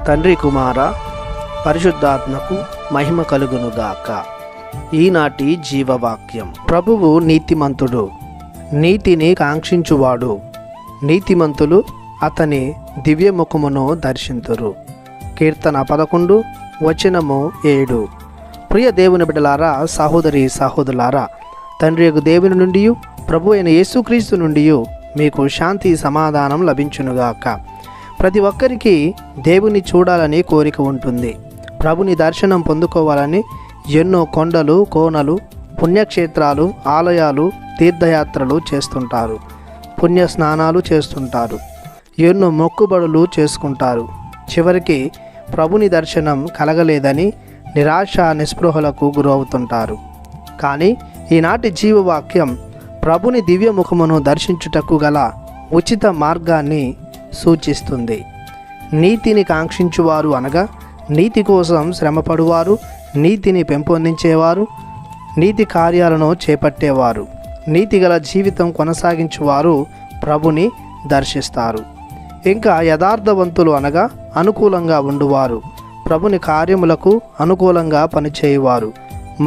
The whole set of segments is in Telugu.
తండ్రి కుమార పరిశుద్ధాత్మకు మహిమ కలుగునుగాక. ఈనాటి జీవవాక్యం. ప్రభువు నీతిమంతుడు, నీతిని కాంక్షించువాడు. నీతిమంతులు అతని దివ్యముఖమును దర్శింతురు. కీర్తన 11 వచనము 7. ప్రియ దేవుని బిడ్డలారా, సహోదరి సహోదరులారా, తండ్రి యొక్క దేవుని నుండి, ప్రభు అయిన యేసుక్రీస్తు నుండి మీకు శాంతి సమాధానం లభించునుగాక. ప్రతి ఒక్కరికి దేవుని చూడాలని కోరిక ఉంటుంది. ప్రభుని దర్శనం పొందుకోవాలని ఎన్నో కొండలు, కోనలు, పుణ్యక్షేత్రాలు, ఆలయాలు, తీర్థయాత్రలు చేస్తుంటారు. పుణ్య స్నానాలు చేస్తుంటారు. ఎన్నో మొక్కుబడులు చేసుకుంటారు. చివరికి ప్రభుని దర్శనం కలగలేదని నిరాశ నిస్పృహలకు గురవుతుంటారు. కానీ ఈనాటి జీవవాక్యం ప్రభుని దివ్యముఖమును దర్శించుటకు గల ఉచిత మార్గాన్ని సూచిస్తుంది. నీతిని కాంక్షించువారు అనగా నీతి కోసం శ్రమపడువారు, నీతిని పెంపొందించేవారు, నీతి కార్యాలను చేపట్టేవారు, నీతిగల జీవితం కొనసాగించువారు ప్రభుని దర్శిస్తారు. ఇంకా యథార్థవంతులు అనగా అనుకూలంగా ఉండువారు, ప్రభుని కార్యములకు అనుకూలంగా పనిచేయువారు,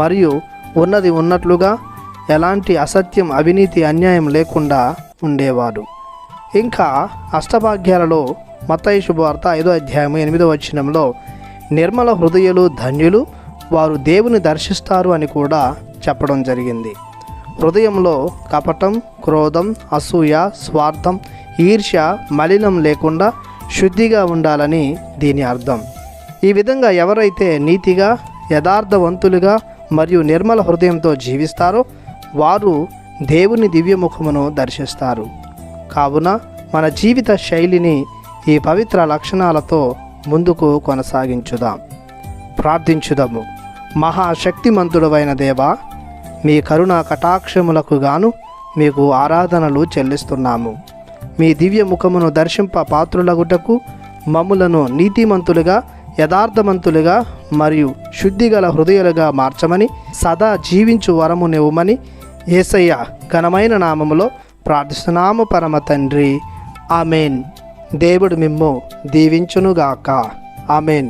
మరియు ఉన్నది ఉన్నట్లుగా ఎలాంటి అసత్యం, అవినీతి, అన్యాయం లేకుండా ఉండేవాడు. ఇంకా అష్టభాగ్యాలలో మత్తయి శుభవార్త 5వ అధ్యాయం 8వ వచనంలో నిర్మల హృదయులు ధన్యులు, వారు దేవుని దర్శిస్తారు అని కూడా చెప్పడం జరిగింది. హృదయంలో కపటం, క్రోధం, అసూయ, స్వార్థం, ఈర్ష్య, మలినం లేకుండా శుద్ధిగా ఉండాలని దీని అర్థం. ఈ విధంగా ఎవరైతే నీతిగా, యథార్థవంతులుగా మరియు నిర్మల హృదయంతో జీవిస్తారో వారు దేవుని దివ్యముఖమును దర్శిస్తారు. కావున మన జీవిత శైలిని ఈ పవిత్ర లక్షణాలతో ముందుకు కొనసాగించుదాం. ప్రార్థించుదాము. మహాశక్తిమంతుడవైన దేవా, మీ కరుణా కటాక్షములకు గాను మీకు ఆరాధనలు చెల్లిస్తున్నాము. మీ దివ్యముఖమును దర్శింప పాత్రులగుటకు మమ్ములను నీతిమంతులుగా, యథార్థవంతులుగా మరియు శుద్ధిగల హృదయాలుగా మార్చమని, సదా జీవించు వరమునివ్వమని యేసయ్య ఘనమైన నామములో ప్రార్థిస్తున్నాము పరమ తండ్రి. ఆమెన్. దేవుడు మిమ్ము దీవించునుగాక. ఆమెన్.